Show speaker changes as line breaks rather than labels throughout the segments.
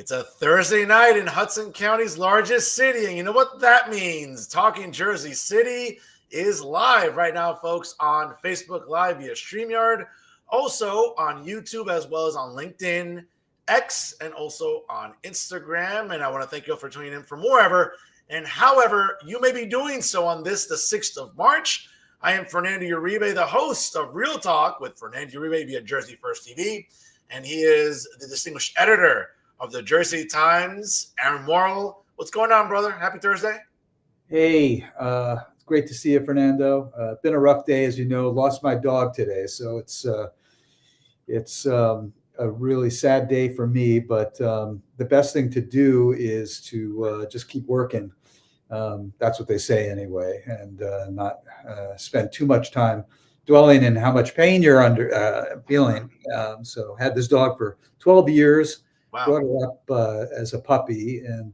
It's a Thursday night in Hudson County's largest city. And you know what that means? Talking Jersey City is live right now, folks, on Facebook Live via StreamYard, also on YouTube, as well as on LinkedIn, X, and also on Instagram. And I want to thank you all for tuning in from wherever and however you may be doing so on this, the 6th of March. I am Fernando Uribe, the host of Real Talk with Fernando Uribe via Jersey First TV. And he is the distinguished editor of the Jersey Times, Aaron Morrill. What's going on, brother? Happy Thursday.
Hey, it's great to see you, Fernando. Been a rough day, as you know. Lost my dog today, so it's a really sad day for me. But the best thing to do is to just keep working. That's what they say anyway, and not spend too much time dwelling in how much pain you're feeling. So had this dog for 12 years. Wow. Brought her up as a puppy, and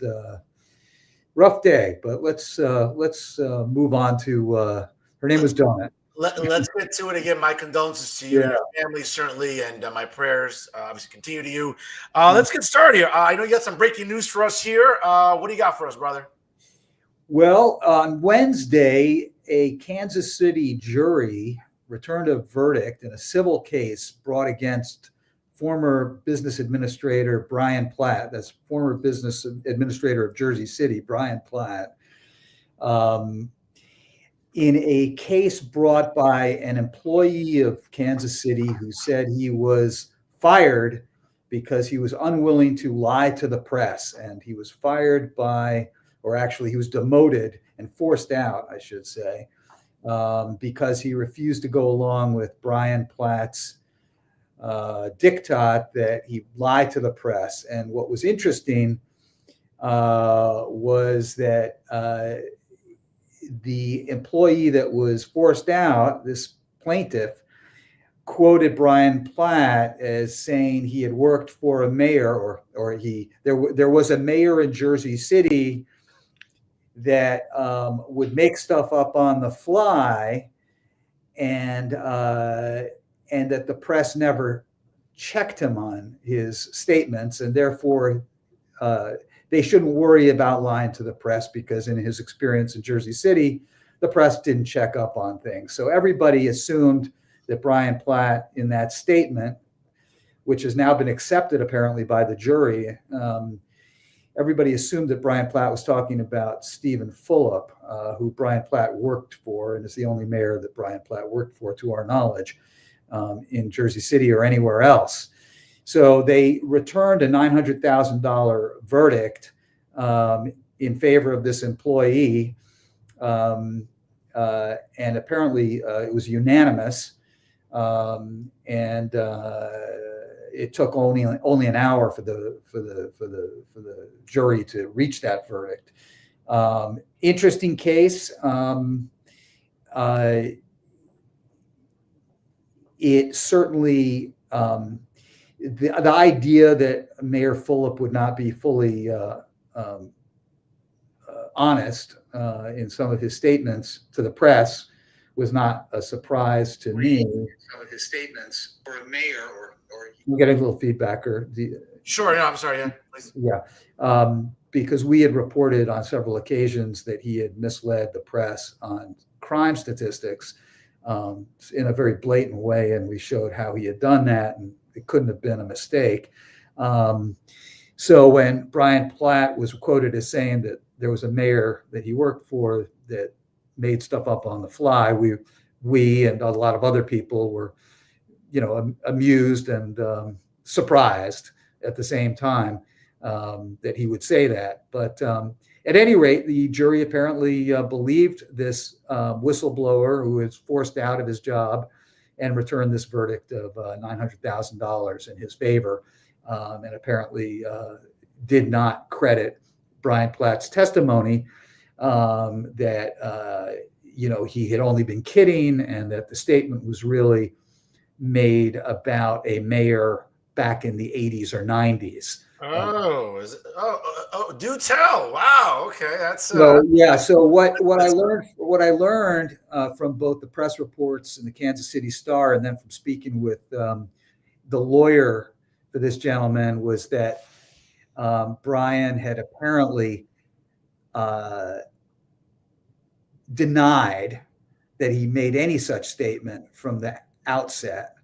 rough day. But let's move on to her name was Donut.
Let's get to it again. My condolences to you and your family, certainly, and my prayers obviously continue to you. Let's get started here. I know you got some breaking news for us here. What do you got for us, brother?
Well, on Wednesday, a Kansas City jury returned a verdict in a civil case brought against former business administrator Brian Platt. That's former business administrator of Jersey City, Brian Platt, in a case brought by an employee of Kansas City who said he was fired because he was unwilling to lie to the press. And he was fired by, or actually he was demoted and forced out, I should say, because he refused to go along with Brian Platt's diktat that he lied to the press. And what was interesting was that the employee that was forced out, this plaintiff, quoted Brian Platt as saying he had worked for a mayor, or there was a mayor in Jersey City that would make stuff up on the fly, and that the press never checked him on his statements, and therefore they shouldn't worry about lying to the press because in his experience in Jersey City, the press didn't check up on things. So everybody assumed that Brian Platt, in that statement, which has now been accepted apparently by the jury, everybody assumed that Brian Platt was talking about Stephen Fulop, who Brian Platt worked for, and is the only mayor that Brian Platt worked for, to our knowledge, in Jersey City or anywhere else. So they returned a $900,000 verdict in favor of this employee, and apparently it was unanimous. It took only an hour for the jury to reach that verdict. Interesting case. It certainly the idea that Mayor Fulop would not be fully honest in some of his statements to the press was not a surprise to me. Some of his statements for a mayor, or we're getting a little feedback, or
sure. Yeah, I'm sorry. Yeah, please.
Yeah, because we had reported on several occasions that he had misled the press on crime statistics in a very blatant way, and we showed how he had done that, and it couldn't have been a mistake. So when Brian Platt was quoted as saying that there was a mayor that he worked for that made stuff up on the fly, we and a lot of other people were, amused and surprised at the same time that he would say that. But at any rate, the jury apparently believed this whistleblower who was forced out of his job and returned this verdict of $900,000 in his favor, and apparently did not credit Brian Platt's testimony that he had only been kidding, and that the statement was really made about a mayor back in the 80s or 90s.
Do tell. Wow. Okay. That's
so yeah. So what I learned from both the press reports and the Kansas City Star, and then from speaking with the lawyer for this gentleman, was that Brian had apparently denied that he made any such statement from the outset.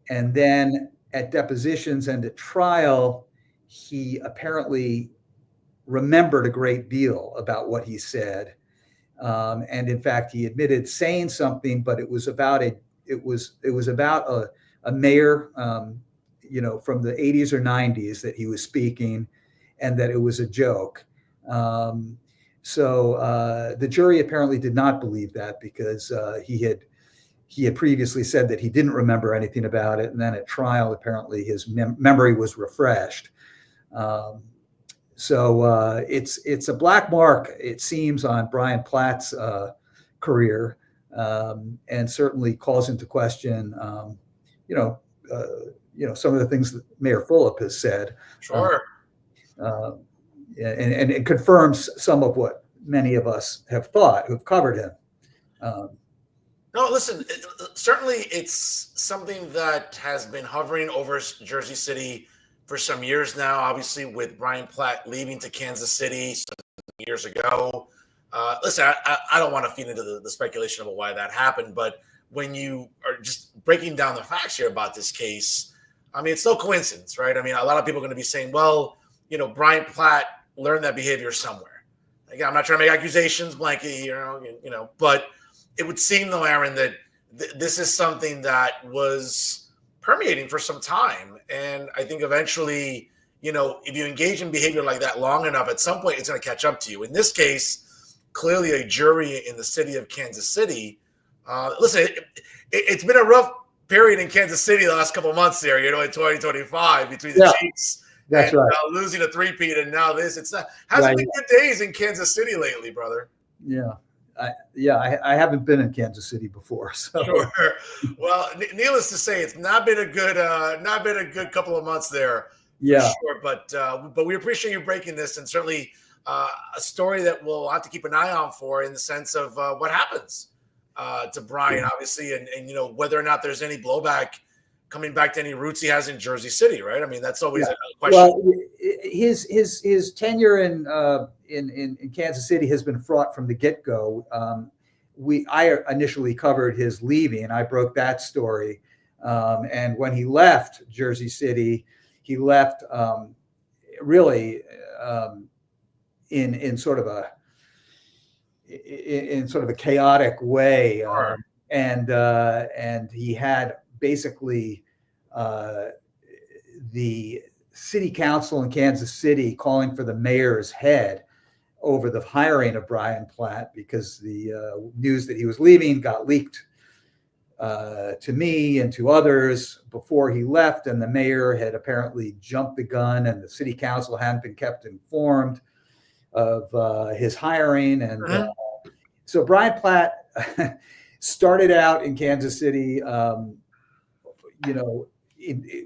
And then at depositions and at trial, he apparently remembered a great deal about what he said. And in fact, he admitted saying something, but it was about a mayor, from the 80s or 90s that he was speaking, and that it was a joke. So the jury apparently did not believe that, because he had previously said that he didn't remember anything about it, and then at trial, apparently his memory was refreshed. So it's a black mark, it seems, on Brian Platt's career, and certainly calls into question, some of the things that Mayor Fulop has said.
Sure.
And it confirms some of what many of us have thought who've covered him.
No, listen, certainly it's something that has been hovering over Jersey City for some years now, obviously with Brian Platt leaving to Kansas City some years ago. Listen, I don't want to feed into the speculation about why that happened, but when you are just breaking down the facts here about this case, I mean, it's no coincidence, right? I mean, a lot of people are going to be saying, well, Brian Platt learned that behavior somewhere. Again, I'm not trying to make accusations, Blanky, but it would seem, though, Aaron, that this is something that was permeating for some time. And I think eventually, if you engage in behavior like that long enough, at some point it's going to catch up to you. In this case, clearly a jury in the city of Kansas City. Listen, it's been a rough period in Kansas City the last couple of months there, in 2025 between the Chiefs.
That's right.
Losing a three-peat and now this. It's not hasn't been good days in Kansas City lately, brother.
Yeah. I haven't been in Kansas City before. So.
Sure. Well, needless to say, it's not been a good couple of months there.
Yeah.
Sure. But we appreciate you breaking this, and certainly a story that we'll have to keep an eye on for, in the sense of what happens to Brian, obviously, and whether or not there's any blowback coming back to any roots he has in Jersey City, right? I mean, that's always a question. Well,
his tenure in Kansas City has been fraught from the get-go. I initially covered his leaving. I broke that story. And when he left Jersey City, he left really in sort of a chaotic way.
Sure.
And he had basically the city council in Kansas City calling for the mayor's head over the hiring of Brian Platt, because the news that he was leaving got leaked to me and to others before he left, and the mayor had apparently jumped the gun, and the city council hadn't been kept informed of his hiring. And so Brian Platt started out in Kansas City,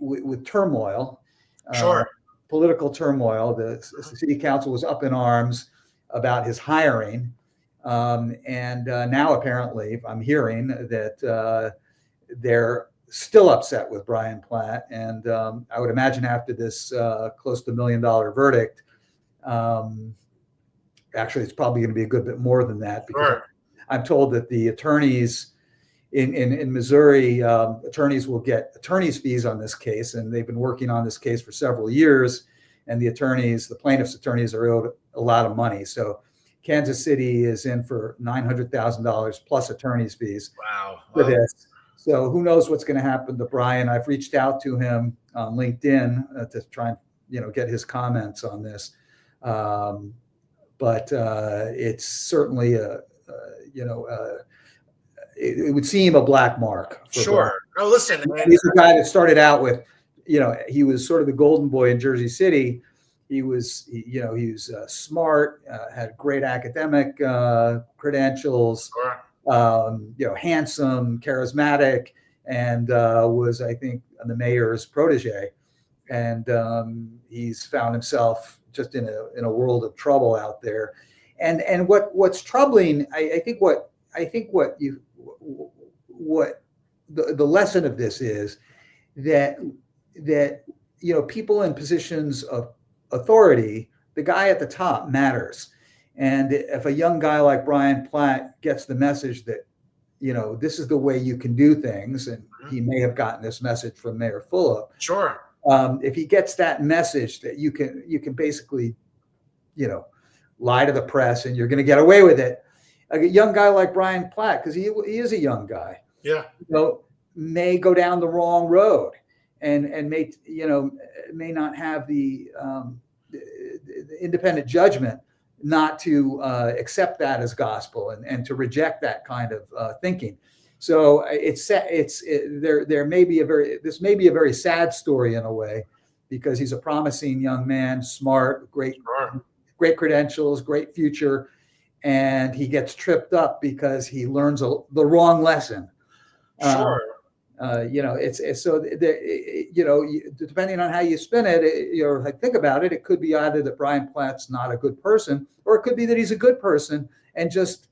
with turmoil,
sure,
political turmoil. The city council was up in arms about his hiring, and now apparently I'm hearing that they're still upset with Brian Platt. And I would imagine after this close to $1 million verdict, actually it's probably going to be a good bit more than that, because
sure.
I'm told that the attorneys in Missouri, attorneys will get attorney's fees on this case, and they've been working on this case for several years. And the plaintiff's attorneys are owed a lot of money. So Kansas City is in for $900,000 plus attorney's fees.
Wow.
For this. So who knows what's going to happen to Brian? I've reached out to him on LinkedIn to try and get his comments on this. But it's certainly it would seem a black mark.
Sure. No, listen.
He's the guy that started out with, he was sort of the golden boy in Jersey City. He was smart, had great academic credentials,
sure.
Handsome, charismatic, and was, I think, the mayor's protege. And he's found himself just in a world of trouble out there. And what's troubling, I think the lesson of this is that people in positions of authority, the guy at the top matters. And if a young guy like Brian Platt gets the message that, this is the way you can do things, and he may have gotten this message from Mayor Fulop.
Sure.
If he gets that message that you can basically, lie to the press and you're going to get away with it. A young guy like Brian Platt, because he is a young guy, may go down the wrong road and may not have the independent judgment not to accept that as gospel and to reject that kind of thinking. So this may be a very sad story in a way, because he's a promising young man, smart, great credentials, great future, and he gets tripped up because he learns the wrong lesson.
Sure.
It's so depending on how you spin it, or think about it, it could be either that Brian Platt's not a good person, or it could be that he's a good person and just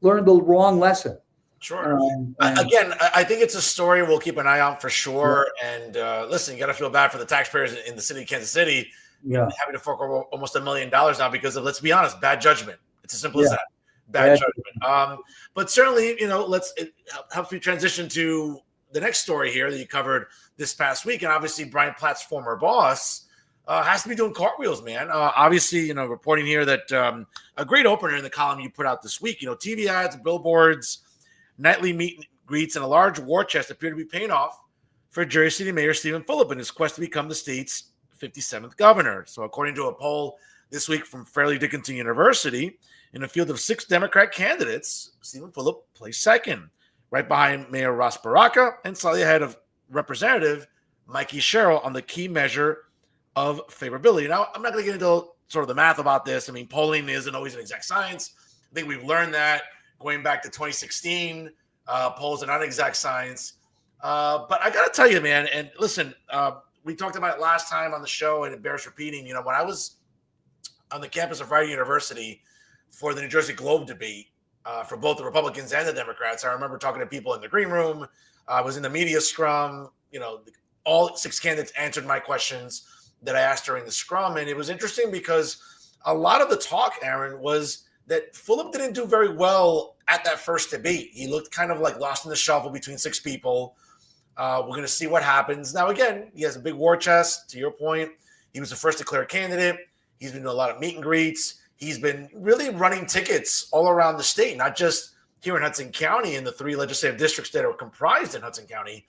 learned the wrong lesson.
Sure. Again, I think it's a story we'll keep an eye on for sure. Yeah. And listen, you got to feel bad for the taxpayers in the city of Kansas City, having to fork over almost $1 million now because of, let's be honest, bad judgment. It's as simple as that. Bad judgment. But certainly, it helps me transition to the next story here that you covered this past week. And obviously, Brian Platt's former boss has to be doing cartwheels, man. Obviously, reporting here that a great opener in the column you put out this week, TV ads, billboards, nightly meet and greets, and a large war chest appear to be paying off for Jersey City Mayor Stephen Fulop in his quest to become the state's 57th governor. So according to a poll this week from Fairleigh Dickinson University, in a field of 6 Democrat candidates, Stephen Fulop placed second, right behind Mayor Ross Baraka and slightly ahead of Representative Mikey Sherrill on the key measure of favorability. Now, I'm not going to get into sort of the math about this. I mean, polling isn't always an exact science. I think we've learned that going back to 2016, polls are not exact science. But I got to tell you, man, and listen, we talked about it last time on the show, and it bears repeating. When I was on the campus of Rider University for the New Jersey Globe debate for both the Republicans and the Democrats, I remember talking to people in the green room. I was in the media scrum. All 6 candidates answered my questions that I asked during the scrum. And it was interesting because a lot of the talk, Aaron, was that Fulop didn't do very well at that first debate. He looked kind of like lost in the shuffle between 6 people. We're going to see what happens. Now, again, he has a big war chest. To your point, he was the first declared candidate. He's been doing a lot of meet and greets. He's been really running tickets all around the state, not just here in Hudson County in the 3 legislative districts that are comprised in Hudson County.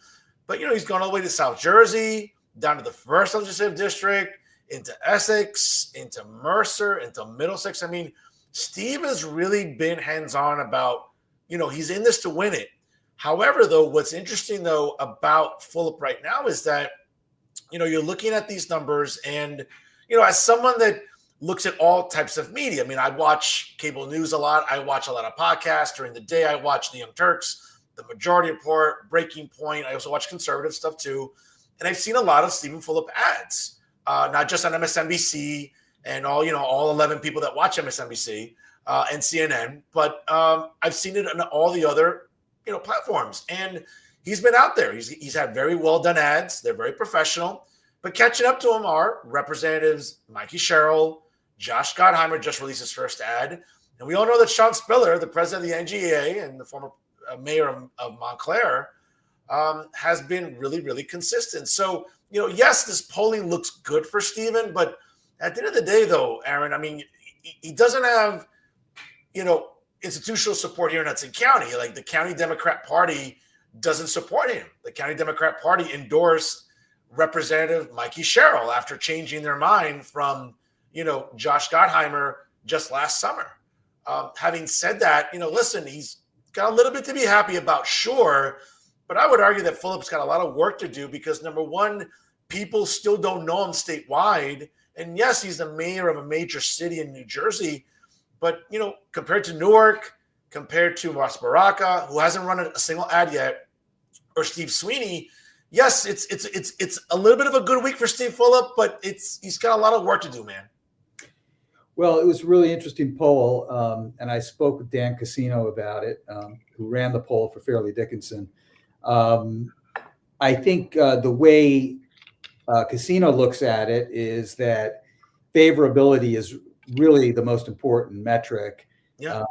But, he's gone all the way to South Jersey, down to the 1st legislative district, into Essex, into Mercer, into Middlesex. I mean, Steve has really been hands-on about, he's in this to win it. However, though, what's interesting, though, about Fulop right now is that, you're looking at these numbers and, as someone that looks at all types of media, I mean, I watch cable news a lot. I watch a lot of podcasts during the day. I watch the Young Turks, the Majority Report, Breaking Point. I also watch conservative stuff, too. And I've seen a lot of Stephen Fulop ads, not just on MSNBC and all 11 people that watch MSNBC and CNN, but I've seen it on all the other, platforms. And he's been out there. He's had very well done ads. They're very professional. But catching up to him are Representatives Mikey Sherrill, Josh Gottheimer just released his first ad. And we all know that Sean Spiller, the president of the NGA and the former mayor of Montclair, has been really, really consistent. So, yes, this polling looks good for Stephen, but at the end of the day, though, Aaron, I mean, he doesn't have, institutional support here in Hudson County. Like, the County Democrat Party doesn't support him. The County Democrat Party endorsed Representative Mikey Sherrill after changing their mind from, Josh Gottheimer just last summer. Having said that, listen, he's got a little bit to be happy about, sure, but I would argue that Fulop's got a lot of work to do because, number one, people still don't know him statewide. And yes, he's the mayor of a major city in New Jersey, but, compared to Newark, compared to Ross Baraka, who hasn't run a single ad yet, or Steve Sweeney, yes, it's a little bit of a good week for Steve Fulop, but he's got a lot of work to do, man.
Well, it was a really interesting poll, and I spoke with Dan Casino about it, who ran the poll for Fairleigh Dickinson. I think the way Casino looks at it is that favorability is really the most important metric.
Yeah.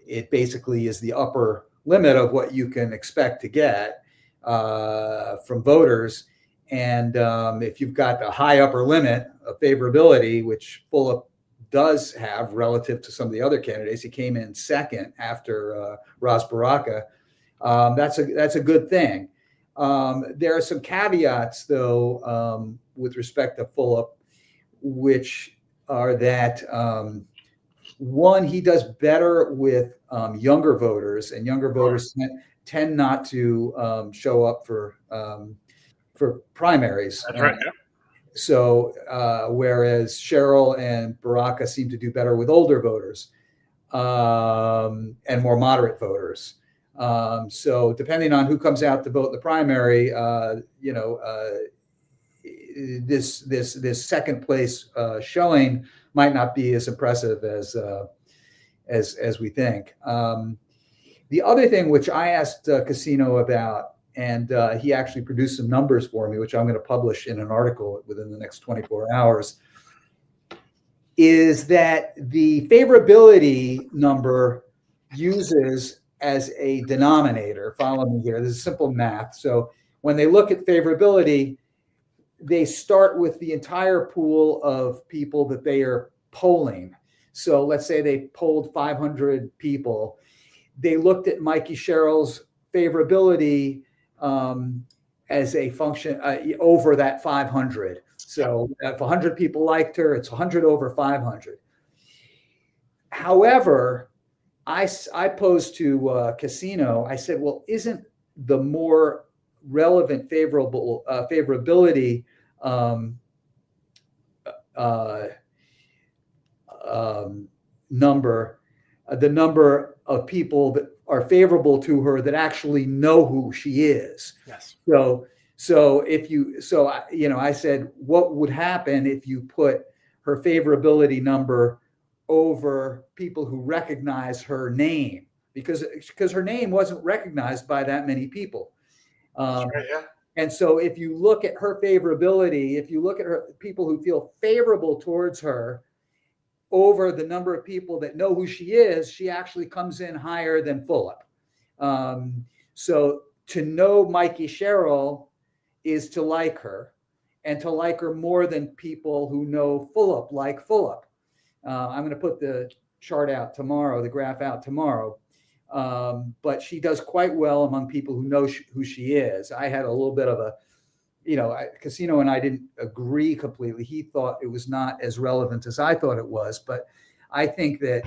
It basically is the upper limit of what you can expect to get from voters. And if you've got a high upper limit of favorability, which Fulop does have relative to some of the other candidates, he came in second after Ras Baraka. That's a good thing. There are some caveats, though, with respect to Fulop, which are that one, he does better with younger voters, and younger voters tend not to show up for primaries.
That's right. Yeah.
So whereas Cheryl and Baraka seem to do better with older voters and more moderate voters. So depending on who comes out to vote in the primary, this second place showing might not be as impressive as we think. The other thing which I asked Casino about, and he actually produced some numbers for me, which I'm going to publish in an article within the next 24 hours, is that the favorability number uses as a denominator. Follow me here. This is simple math. So when they look at favorability, they start with the entire pool of people that they are polling. So let's say they polled 500 people. They looked at Mikey Sherrill's favorability as a function over that 500. So if 100 people liked her, it's 100 over 500. However, I posed to Casino, I said, well, isn't the more relevant favorability number, the number of people that are favorable to her that actually know who she is?
Yes.
I said, what would happen if you put her favorability number over people who recognize her name? Because her name wasn't recognized by that many people. And so if you look at her favorability, if you look at her people who feel favorable towards her over the number of people that know who she is, she actually comes in higher than Fulop. So to know Mikey Sherrill is to like her, and to like her more than people who know Fulop like Fulop. I'm going to put the chart out tomorrow, the graph out tomorrow. But she does quite well among people who know who she is. I had a little bit of Casino and I didn't agree completely. He thought it was not as relevant as I thought it was. But I think that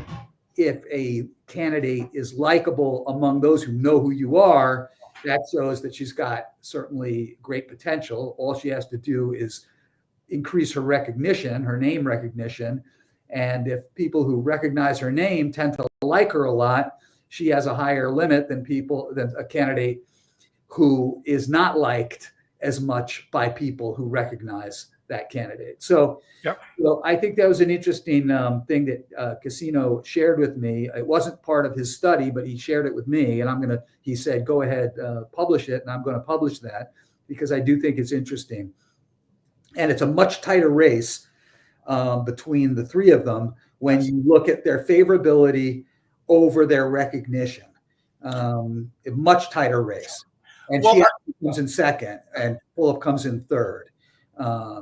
if a candidate is likable among those who know who you are, that shows that she's got certainly great potential. All she has to do is increase her recognition, her name recognition. And if people who recognize her name tend to like her a lot, she has a higher limit than a candidate who is not liked as much by people who recognize that candidate. So, I think that was an interesting thing that Casino shared with me. It wasn't part of his study, but he shared it with me, and he said, go ahead, publish it. And I'm going to publish that because I do think it's interesting. And it's a much tighter race between the three of them when you look at their favorability over their recognition. A much tighter race. And she comes in second, and Fulop comes in third.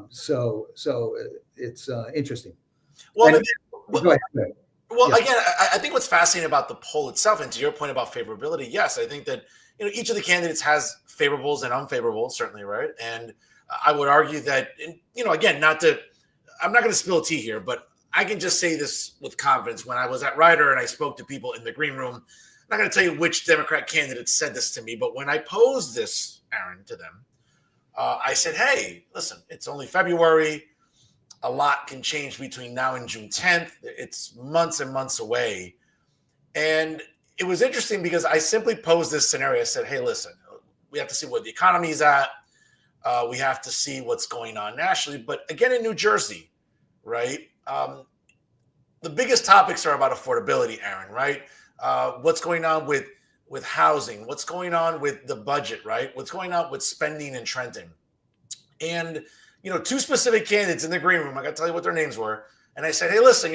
So it's interesting.
Well,
go ahead.
Again, I think what's fascinating about the poll itself, and to your point about favorability, yes, I think that each of the candidates has favorables and unfavorables, certainly, right? And I would argue that, again, I'm not going to spill tea here, but I can just say this with confidence. When I was at Ryder and I spoke to people in the green room, I'm not going to tell you which Democrat candidate said this to me, but when I posed this, Aaron, to them, I said, hey, listen, it's only February. A lot can change between now and June 10th. It's months and months away. And it was interesting because I simply posed this scenario. I said, hey, listen, we have to see where the economy is at. We have to see what's going on nationally. But again, in New Jersey, right, the biggest topics are about affordability, Aaron, right? What's going on with housing? What's going on with the budget, right? What's going on with spending in Trenton? And, two specific candidates in the green room. I got to tell you what their names were. And I said, hey, listen,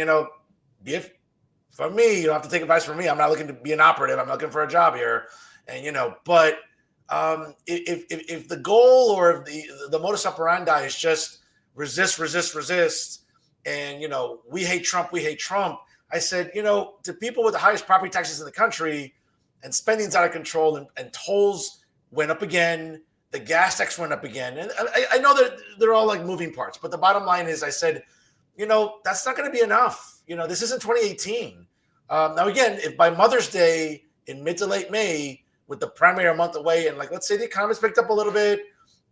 if from me, you don't have to take advice from me. I'm not looking to be an operative. I'm looking for a job here. And, but if the goal or if the modus operandi is just resist, and, we hate Trump, I said, to people with the highest property taxes in the country and spending's out of control and tolls went up again, the gas tax went up again. And I know that they're all like moving parts, but the bottom line is I said, that's not going to be enough. This isn't 2018. Now, again, if by Mother's Day in mid to late May, with the primary a month away, and let's say the economy's picked up a little bit,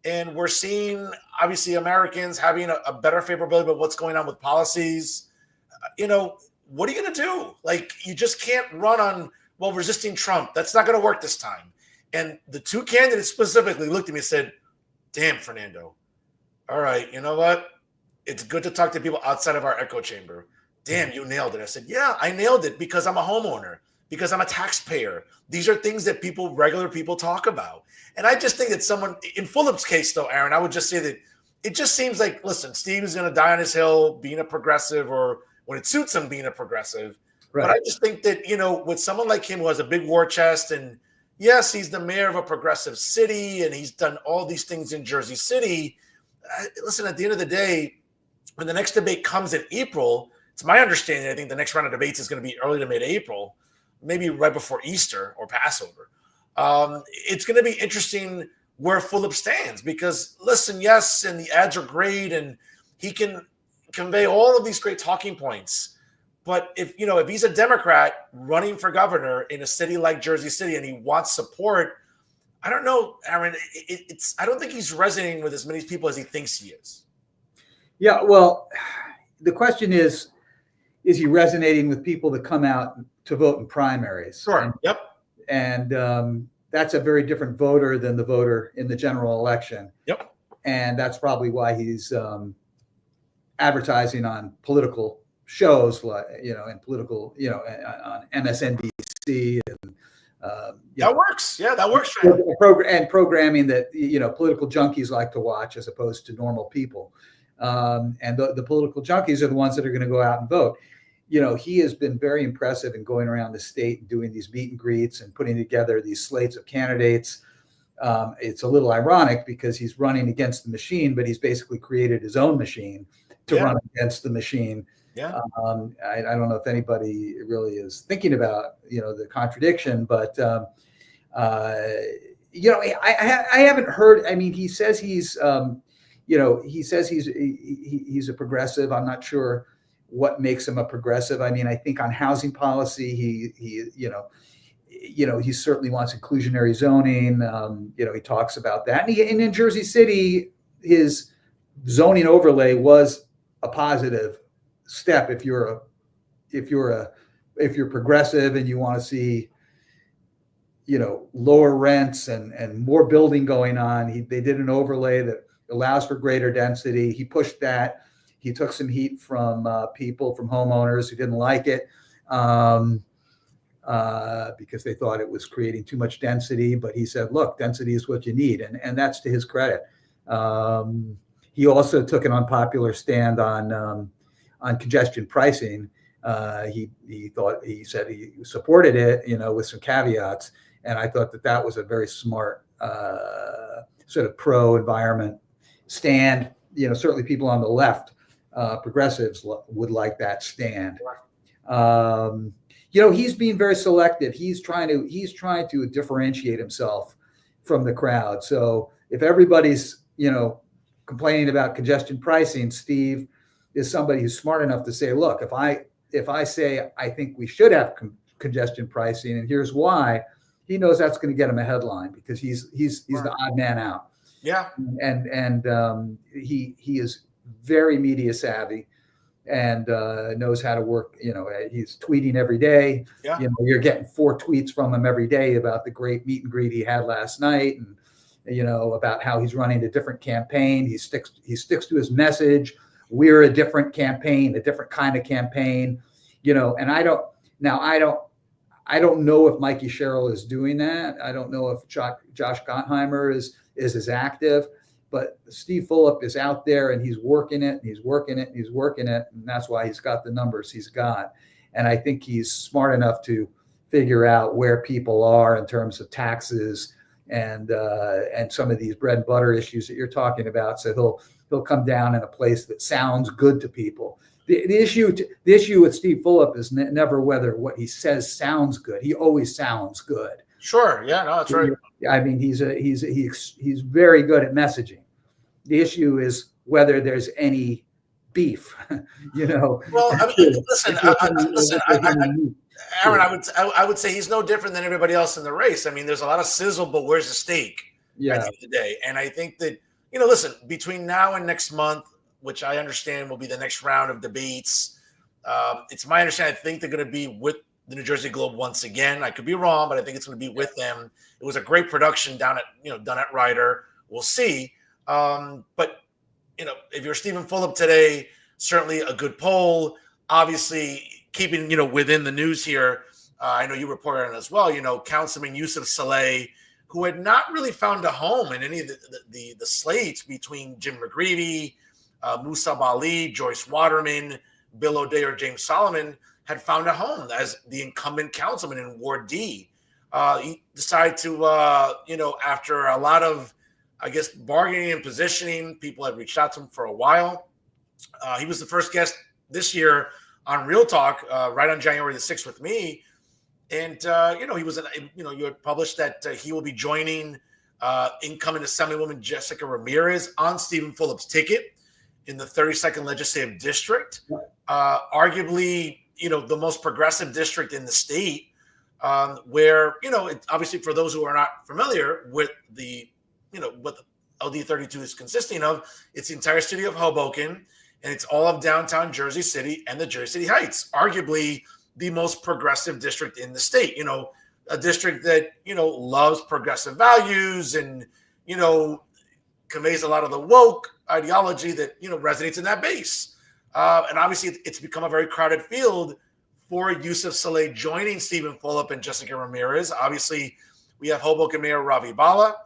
and we're seeing obviously Americans having a better favorability about what's going on with policies, what are you going to do? You just can't run on, resisting Trump. That's not going to work this time. And the two candidates specifically looked at me and said, damn, Fernando. All right, you know what? It's good to talk to people outside of our echo chamber. Damn, you nailed it. I said, yeah, I nailed it because I'm a homeowner, because I'm a taxpayer. These are things that regular people talk about. And I just think that someone, in Fulop's case though, Aaron, I would just say that it just seems like, listen, Steve is going to die on his hill being a progressive, or when it suits him being a progressive. Right. But I just think that, with someone like him who has a big war chest, and yes, he's the mayor of a progressive city and he's done all these things in Jersey City. Listen, at the end of the day, when the next debate comes in April, it's my understanding, I think the next round of debates is going to be early to mid-April, maybe right before Easter or Passover. It's going to be interesting where Fulop stands because, listen, yes, and the ads are great and he can convey all of these great talking points. But if he's a Democrat running for governor in a city like Jersey City and he wants support, I don't know, Aaron, I don't think he's resonating with as many people as he thinks he is. Yeah, well, the question is he resonating with people that come out to vote in primaries? Sure. And that's a very different voter than the voter in the general election. Yep. And that's probably why he's advertising on political shows, and political, on MSNBC and that works. Yeah, that works. Programming that political junkies like to watch as opposed to normal people. And the political junkies are the ones that are going to go out and vote. He has been very impressive in going around the state and doing these meet and greets and putting together these slates of candidates. It's a little ironic because he's running against the machine, but he's basically created his own machine to run against the machine. Yeah. I don't know if anybody really is thinking about, the contradiction, but, I haven't heard. I mean, he says he's a progressive. I'm not sure what makes him a progressive. I mean, I think on housing policy, he certainly wants inclusionary zoning. He talks about that. And in Jersey City, his zoning overlay was a positive step if you're progressive and you want to see lower rents and more building going on. They did an overlay that allows for greater density. He pushed that. He took some heat from people, from homeowners who didn't like it because they thought it was creating too much density. But he said, look, density is what you need. And that's to his credit. He also took an unpopular stand on congestion pricing. He said he supported it, with some caveats. And I thought that was a very smart sort of pro-environment stand. Certainly people on the left, progressives would like that stand. He's being very selective. He's trying to differentiate himself from the crowd. So if everybody's, complaining about congestion pricing, Steve is somebody who's smart enough to say, look, if I say I think we should have congestion pricing, and here's why, he knows that's going to get him a headline because he's the odd man out. Yeah, and he is very media savvy and knows how to work. He's tweeting every day. Yeah. You're getting 4 tweets from him every day about the great meet and greet he had last night, and about how he's running a different campaign. He sticks to his message. We're a different campaign, a different kind of campaign. And I don't know if Mikey Sherrill is doing that. I don't know if Josh Gottheimer is as active,
but Steve Fulop is out there and he's working it, and he's working it, and he's working it, and that's why he's got the numbers he's got. And I think he's smart enough to figure out where people are in terms of taxes and some of these bread and butter issues that you're talking about. So he'll come down in a place that sounds good to people. The issue with Steve Fulop is never whether what he says sounds good. He always sounds good.
Sure. Yeah. No, that's right.
I mean, he's very good at messaging. The issue is whether there's any beef. Well,
I mean, listen. Aaron, I would say he's no different than everybody else in the race. I mean, there's a lot of sizzle, but where's the steak at the end of the day? And I think that, listen, between now and next month, which I understand will be the next round of debates, it's my understanding, I think they're going to be with the New Jersey Globe once again. I could be wrong, but I think it's going to be with them. It was a great production done at Ryder. We'll see. But if you're Stephen Fulop today, certainly a good poll. Obviously, keeping within the news here, I know you reported on it as well. Councilman Yusuf Saleh, who had not really found a home in any of the slates between Jim McGreevy, Musab Ali, Joyce Waterman, Bill O'Day, or James Solomon, had found a home as the incumbent councilman in Ward D. He decided to, after a lot of, I guess, bargaining and positioning, people had reached out to him for a while. He was the first guest this year on Real Talk, right on January the 6th with me. And, he was, you had published that he will be joining incoming Assemblywoman Jessica Ramirez on Stephen Fulop's ticket in the 32nd Legislative District, arguably, the most progressive district in the state, where, obviously for those who are not familiar with what the LD32 is consisting of, it's the entire city of Hoboken, and it's all of downtown Jersey City and the Jersey City Heights, arguably the most progressive district in the state, a district that, loves progressive values and, conveys a lot of the woke ideology that, resonates in that base. And obviously it's become a very crowded field for Yusuf Saleh joining Stephen Fulop and Jessica Ramirez. Obviously, we have Hoboken Mayor Ravi Bala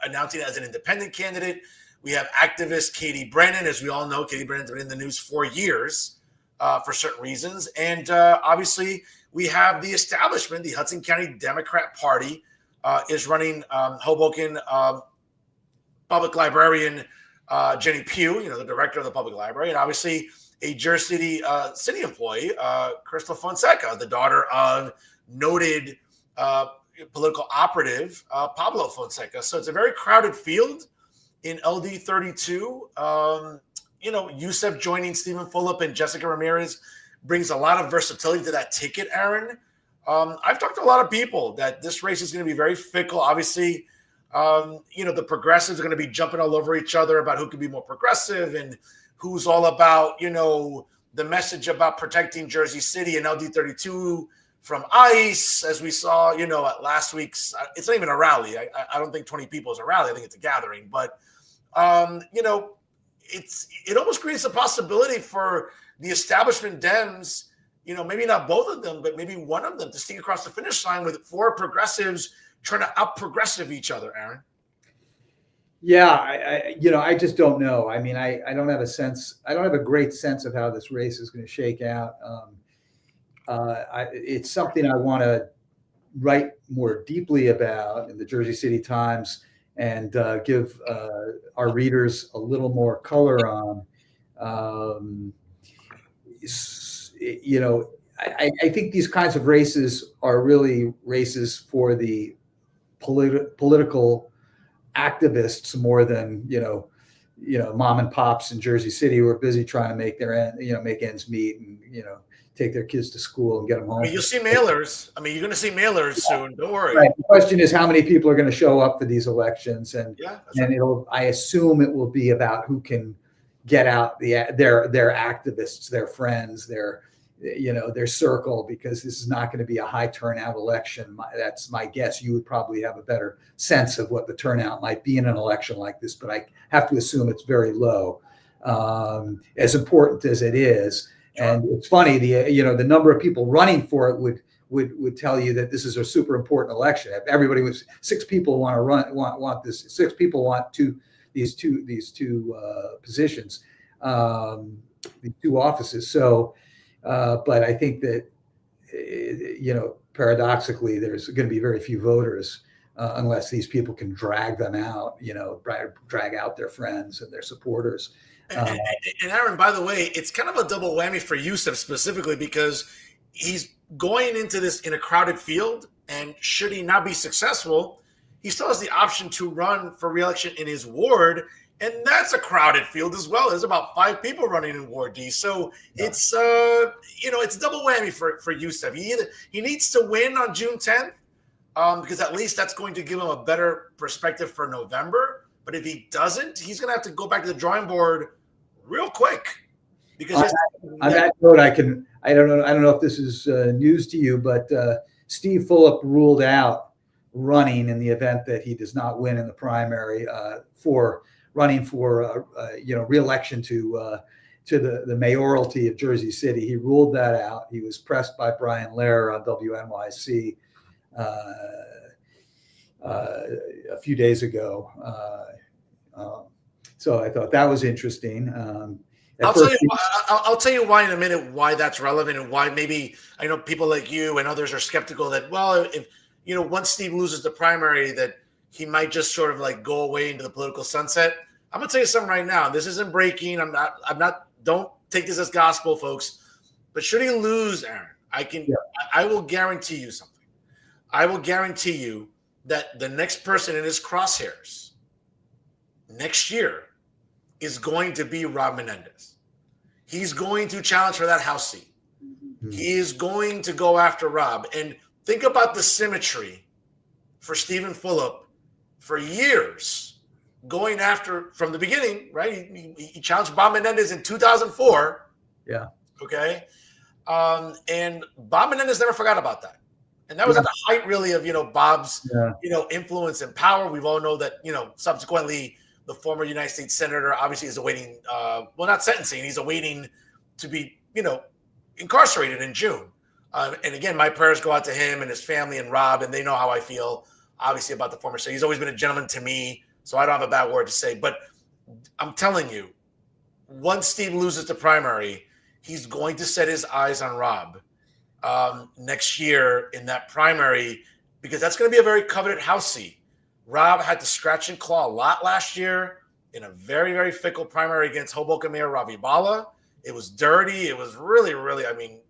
announcing as an independent candidate. We have activist Katie Brennan. As we all know, Katie Brennan's been in the news for years for certain reasons. And obviously, we have the establishment, the Hudson County Democrat Party is running Hoboken Public Librarian Jenny Pugh, the director of the public library, and obviously a Jersey City employee, Crystal Fonseca, the daughter of noted political operative Pablo Fonseca. So it's a very crowded field in LD32. Yusuf joining Stephen Fulop and Jessica Ramirez brings a lot of versatility to that ticket, Aaron. I've talked to a lot of people that this race is going to be very fickle. Obviously, the progressives are going to be jumping all over each other about who can be more progressive and who's all about, the message about protecting Jersey City and LD32 from ICE, as we saw, at last week's, it's not even a rally. I don't think 20 people is a rally. I think it's a gathering. But, it almost creates a possibility for the establishment Dems, maybe not both of them, but maybe one of them to sneak across the finish line with 4 progressives trying to out-progressive each other, Aaron.
Yeah, I just don't know. I mean, I don't have a sense. I don't have a great sense of how this race is going to shake out. It's something I want to write more deeply about in the Jersey City Times and give our readers a little more color on. I think these kinds of races are really races for the political activists more than mom and pops in Jersey City who are busy trying to make make ends meet and take their kids to school and get them home.
I mean, you'll see mailers. I mean, you're going to see mailers soon. Don't worry.
Right. The question is how many people are going to show up for these elections, and
right.
I assume it will be about who can get out their activists, their friends, their circle, because this is not going to be a high turnout election. That's my guess. You would probably have a better sense of what the turnout might be in an election like this, but I have to assume it's very low, as important as it is. And it's funny, the number of people running for it would tell you that this is a super important election. If everybody was 6 people want to want this, 6 people want these two positions, these 2 offices. So, but I think that paradoxically, there's going to be very few voters unless these people can drag them out, drag out their friends and their supporters.
And Aaron, by the way, it's kind of a double whammy for Youssef specifically because he's going into this in a crowded field, and should he not be successful, he still has the option to run for re-election in his ward, and that's a crowded field as well. There's about 5 people running in Ward D, so it's it's double whammy for Youssef. He needs to win on June 10th because at least that's going to give him a better perspective for November. But if he doesn't, he's going to have to go back to the drawing board real quick. Because
on that note, I don't know if this is news to you, but Steve Fulop ruled out running in the event that he does not win in the primary for running for re-election to the mayoralty of Jersey City. He ruled that out. He was pressed by Brian Lehrer on WNYC a few days ago. So I thought that was interesting.
I'll tell you why in a minute, why that's relevant and why maybe I know people like you and others are skeptical that, well, if once Steve loses the primary, that he might just sort of like go away into the political sunset. I'm gonna tell you something right now. This isn't breaking. I'm not. Don't take this as gospel, folks. But should he lose, Aaron, I will guarantee you something. I will guarantee you that the next person in his crosshairs next year is going to be Rob Menendez. He's going to challenge for that House seat. Mm-hmm. He is going to go after Rob. And think about the symmetry for Stephen Fulop for years, going after from the beginning, right? He challenged Bob Menendez in 2004.
Yeah.
Okay. And Bob Menendez never forgot about that. And that was at the height, really, of Bob's influence and power. We all know that subsequently the former United States senator obviously is awaiting, not sentencing. He's awaiting to be incarcerated in June. And again, my prayers go out to him and his family and Rob, and they know how I feel obviously about the former. So he's always been a gentleman to me. So I don't have a bad word to say. But I'm telling you, once Steve loses the primary, he's going to set his eyes on Rob next year in that primary, because that's going to be a very coveted House seat. Rob had to scratch and claw a lot last year in a very, very fickle primary against Hoboken Mayor Ravi Bala. It was dirty. It was really, really,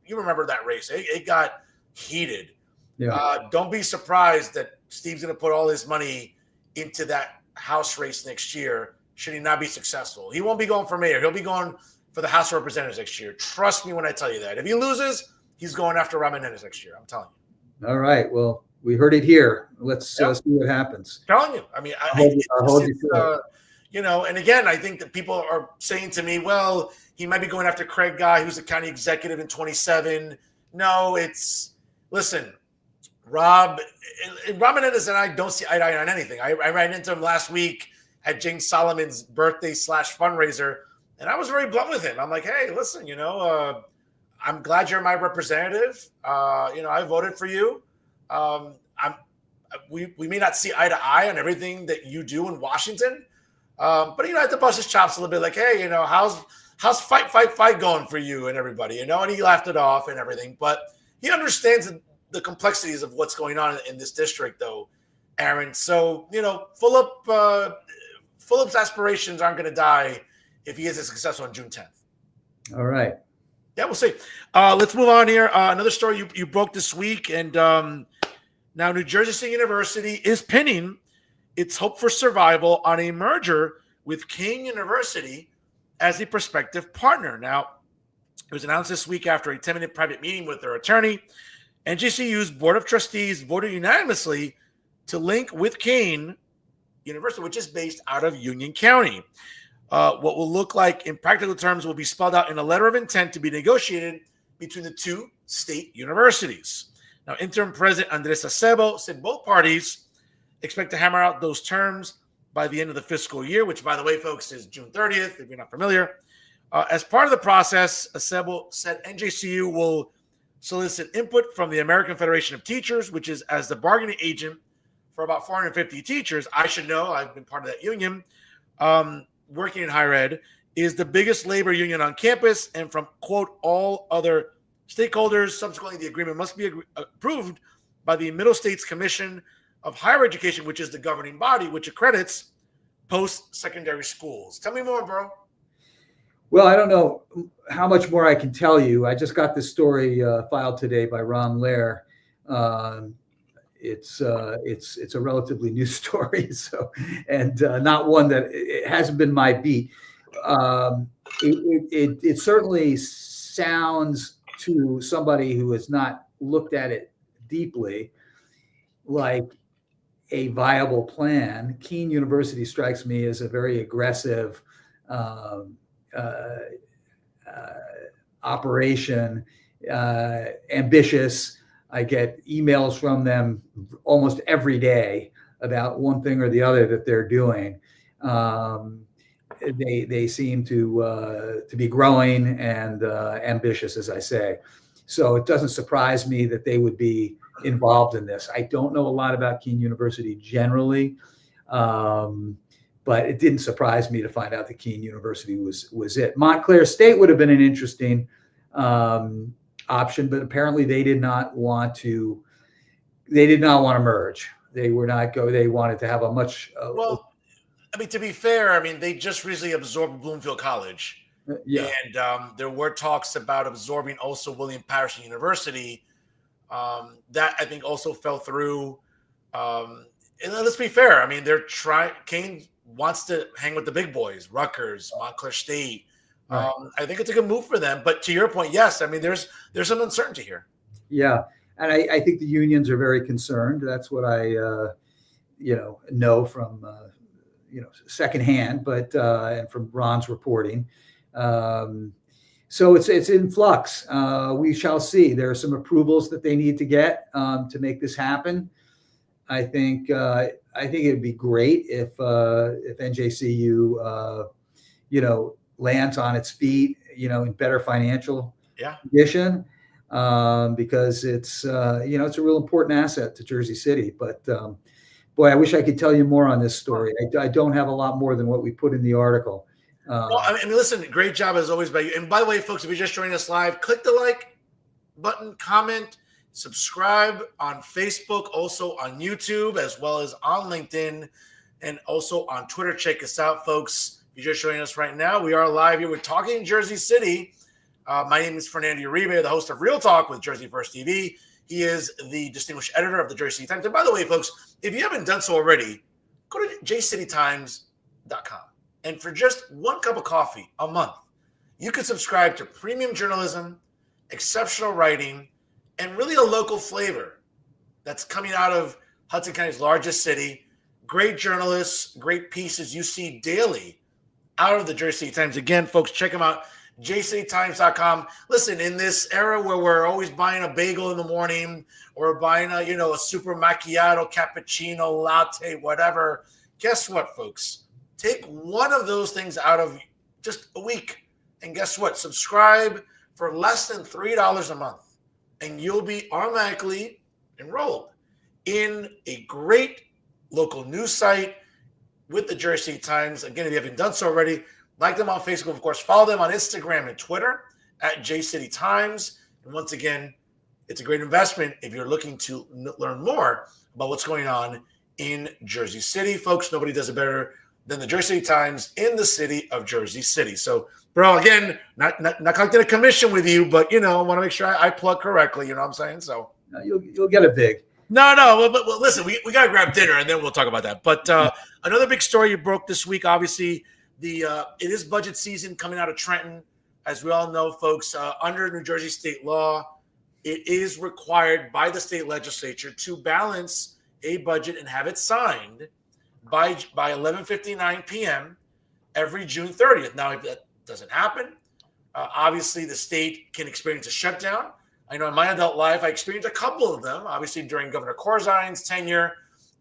you remember that race. It got heated. Yeah. Don't be surprised that Steve's going to put all his money into that House race next year should he not be successful. He won't be going for mayor. He'll be going for the House of Representatives next year. Trust me when I tell you that. If he loses, he's going after Rob Menendez next year. I'm telling you.
All right. Well, we heard it here. Let's see what happens.
I'm telling you. I'll hold you to it. And again, I think that people are saying to me, well, he might be going after Craig Guy, who's the county executive in 27. No, listen, Rob Menendez and I don't see eye to eye on anything. I ran into him last week at James Solomon's birthday /fundraiser, and I was very blunt with him. I'm like, hey, listen, I'm glad you're my representative. I voted for you. We may not see eye to eye on everything that you do in Washington, but I have to bust his chops a little bit. Like, hey, how's fight going for you and everybody? And he laughed it off and everything. But he understands the complexities of what's going on in this district, though, Aaron. So Fulop's aspirations aren't going to die if he is successful on June 10th.
All right.
Yeah, we'll see. Let's move on here. Another story you broke this week, and now New Jersey State University is pinning its hope for survival on a merger with Kean University as a prospective partner. Now, it was announced this week after a 10-minute private meeting with their attorney. NJCU's Board of Trustees voted unanimously to link with Kean University, which is based out of Union County. What will look like in practical terms will be spelled out in a letter of intent to be negotiated between the 2 state universities. Now, interim president Andres Acebo said both parties expect to hammer out those terms by the end of the fiscal year, which, by the way, folks, is June 30th, if you're not familiar. As part of the process, Acebo said NJCU will solicit input from the American Federation of Teachers, which is as the bargaining agent for about 450 teachers. I should know, I've been part of that union, working in higher ed, is the biggest labor union on campus, and from, quote, all other stakeholders. Subsequently, the agreement must be approved by the Middle States Commission of Higher Education, which is the governing body, which accredits post-secondary schools. Tell me more, bro.
Well, I don't know how much more I can tell you. I just got this story filed today by Ron Lair. It's a relatively new story, so, and not one that it hasn't been my beat. It certainly sounds to somebody who has not looked at it deeply like a viable plan. Keene University strikes me as a very aggressive operation, ambitious. I get emails from them almost every day about one thing or the other that they're doing. They seem to be growing and ambitious, as I say. So it doesn't surprise me that they would be involved in this. I don't know a lot about Keene University generally, but it didn't surprise me to find out that Keene University was it. Montclair State would have been an interesting option, but apparently they did not want to merge. They wanted to have a much
well, I mean, to be fair, I mean, they just recently absorbed Bloomfield College.
Yeah.
And there were talks about absorbing also William Patterson University. That I think also fell through. And let's be fair. I mean, Keene wants to hang with the big boys, Rutgers, Montclair State.
Right.
I think it's a good move for them. But to your point, yes, I mean, there's some uncertainty here.
Yeah. And I think the unions are very concerned. That's what I, know from, secondhand, but and from Ron's reporting. So it's in flux. We shall see. There are some approvals that they need to get to make this happen. I think it'd be great if NJCU, lands on its feet, in better financial condition, because it's it's a real important asset to Jersey City. But boy, I wish I could tell you more on this story. I don't have a lot more than what we put in the article.
Well, I mean, listen, great job as always by you. And by the way, folks, if you're just joining us live, click the like button, comment, subscribe on Facebook, also on YouTube, as well as on LinkedIn, and also on Twitter. Check us out, folks. If you're just joining us right now, we are live here. We're talking Jersey City. My name is Fernando Uribe, the host of Real Talk with Jersey First TV. He is the distinguished editor of the Jersey City Times. And by the way, folks, if you haven't done so already, go to jcitytimes.com. And for just one cup of coffee a month, you can subscribe to premium journalism, exceptional writing, and really a local flavor that's coming out of Hudson County's largest city. Great journalists, great pieces you see daily out of the Jersey City Times. Again, folks, check them out, jcitytimes.com. Listen, in this era where we're always buying a bagel in the morning or buying a super macchiato, cappuccino, latte, whatever, guess what, folks? Take one of those things out of just a week, and guess what? Subscribe for less than $3 a month, and you'll be automatically enrolled in a great local news site with the Jersey City Times. Again, if you haven't done so already, like them on Facebook, of course. Follow them on Instagram and Twitter at jcitytimes. And once again, it's a great investment if you're looking to learn more about what's going on in Jersey City. Folks, nobody does it better than the Jersey City Times in the city of Jersey City. So, bro, again, not collecting a commission with you, but, I want to make sure I plug correctly. You know what I'm saying? So
you'll get a big.
No. Well, listen, we got to grab dinner, and then we'll talk about that. But another big story you broke this week, obviously, it is budget season coming out of Trenton. As we all know, folks, under New Jersey state law, it is required by the state legislature to balance a budget and have it signed by 11:59 p.m. every June 30th. Now, if that doesn't happen, obviously the state can experience a shutdown. I know in my adult life, I experienced a couple of them, obviously during Governor Corzine's tenure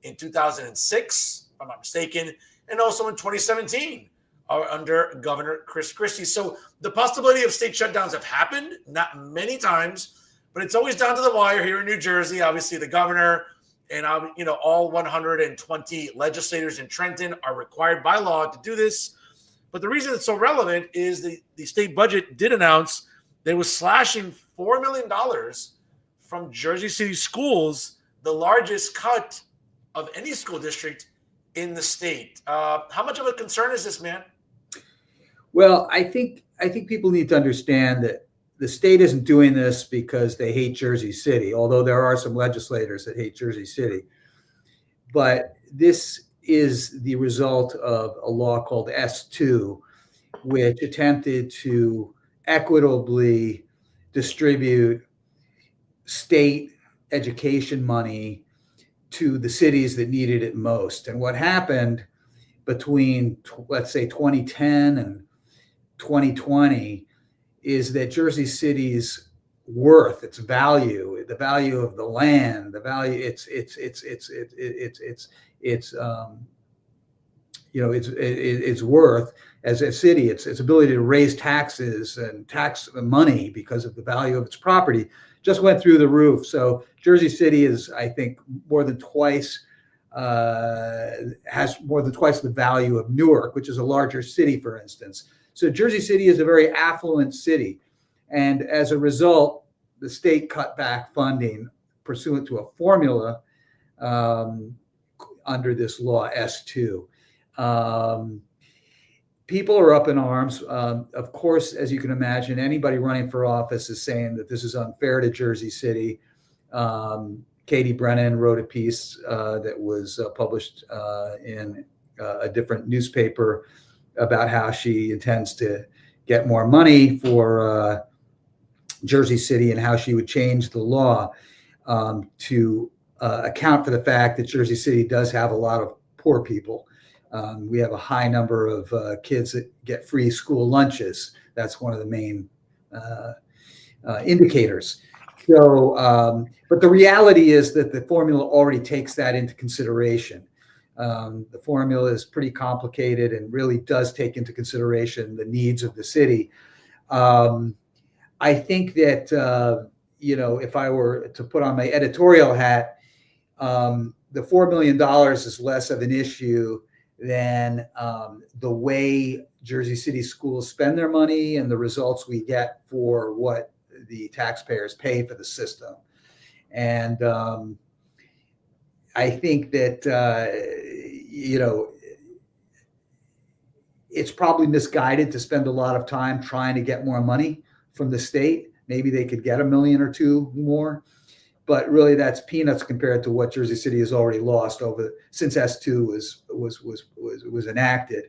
in 2006, if I'm not mistaken, and also in 2017 under Governor Chris Christie. So the possibility of state shutdowns have happened, not many times, but it's always down to the wire here in New Jersey. Obviously, the governor and all 120 legislators in Trenton are required by law to do this. But the reason it's so relevant is the state budget did announce they was slashing $4 million from Jersey City schools, the largest cut of any school district in the state. How much of a concern is this, man?
Well, I think people need to understand that the state isn't doing this because they hate Jersey City, although there are some legislators that hate Jersey City. But this is the result of a law called S2, which attempted to equitably distribute state education money to the cities that needed it most. And what happened between, let's say, 2010 and 2020 is that Jersey City's worth, its value, the value of the land, the value, its worth as a city, its ability to raise taxes and tax money because of the value of its property just went through the roof. So Jersey City is, I think, has more than twice the value of Newark, which is a larger city, for instance. So Jersey City is a very affluent city. And as a result, the state cut back funding pursuant to a formula under this law, S2. People are up in arms. Of course, as you can imagine, anybody running for office is saying that this is unfair to Jersey City. Katie Brennan wrote a piece that was published in a different newspaper about how she intends to get more money for Jersey City and how she would change the law to account for the fact that Jersey City does have a lot of poor people. We have a high number of kids that get free school lunches. That's one of the main indicators. So, but the reality is that the formula already takes that into consideration. The formula is pretty complicated and really does take into consideration the needs of the city. I think that, if I were to put on my editorial hat, the $4 million is less of an issue than the way Jersey City schools spend their money and the results we get for what the taxpayers pay for the system. And I think that, it's probably misguided to spend a lot of time trying to get more money from the state. Maybe they could get $1 million or $2 million more, but really that's peanuts compared to what Jersey City has already lost since S2 was enacted.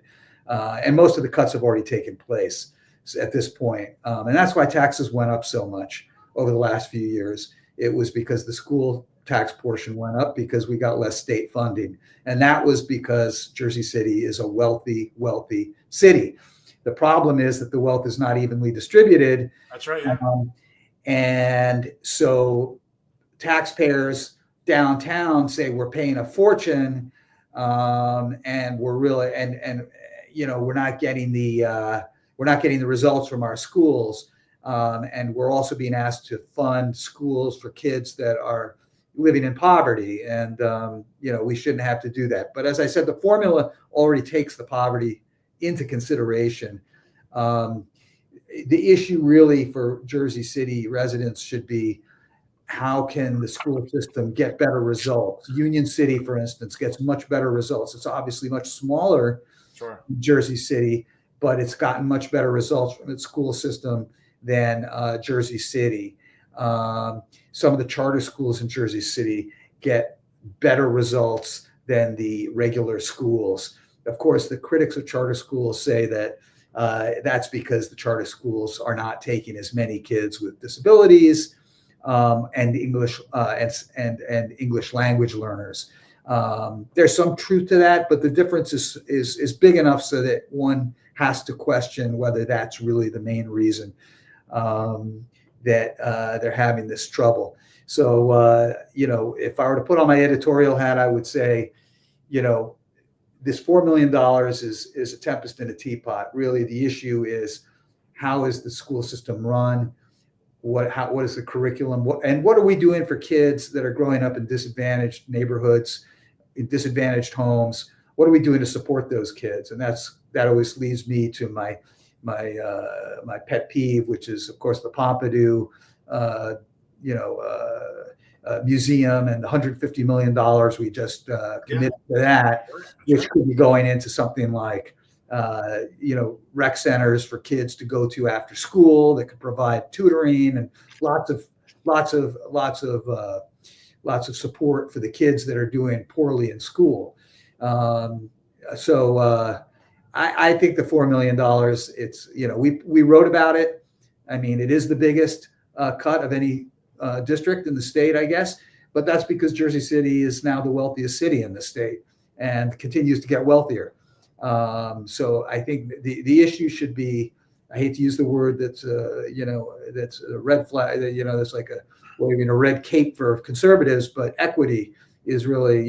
And most of the cuts have already taken place at this point. And that's why taxes went up so much over the last few years. It was because the school tax portion went up because we got less state funding. And that was because Jersey City is a wealthy city. The problem is that the wealth is not evenly distributed.
That's right. Yeah.
And so taxpayers downtown say we're paying a fortune, and we're really we're not getting the results from our schools, and we're also being asked to fund schools for kids that are living in poverty, and we shouldn't have to do that. But as I said, the formula already takes the poverty into consideration. The issue really for Jersey City residents should be, how can the school system get better results? Union City, for instance, gets much better results. It's obviously much smaller than Jersey City, but it's gotten much better results from its school system than Jersey City. Some of the charter schools in Jersey City get better results than the regular schools. Of course, the critics of charter schools say that that's because the charter schools are not taking as many kids with disabilities and English and English language learners. There's some truth to that, but the difference is big enough so that one has to question whether that's really the main reason that they're having this trouble. So, if I were to put on my editorial hat, I would say, this $4 million is a tempest in a teapot. Really, the issue is, how is the school system run? what is the curriculum? What are we doing for kids that are growing up in disadvantaged neighborhoods, in disadvantaged homes? What are we doing to support those kids? And that always leads me to my pet peeve, which is, of course, the Pompidou, museum and the $150 million we just committed to that, which could be going into something like, rec centers for kids to go to after school that could provide tutoring and lots of support for the kids that are doing poorly in school. I think the $4 million, it's, we wrote about it. I mean, it is the biggest cut of any district in the state, I guess, but that's because Jersey City is now the wealthiest city in the state and continues to get wealthier. So I think the issue should be, I hate to use the word that's that's a red flag, that's like waving a red cape for conservatives, but equity is really,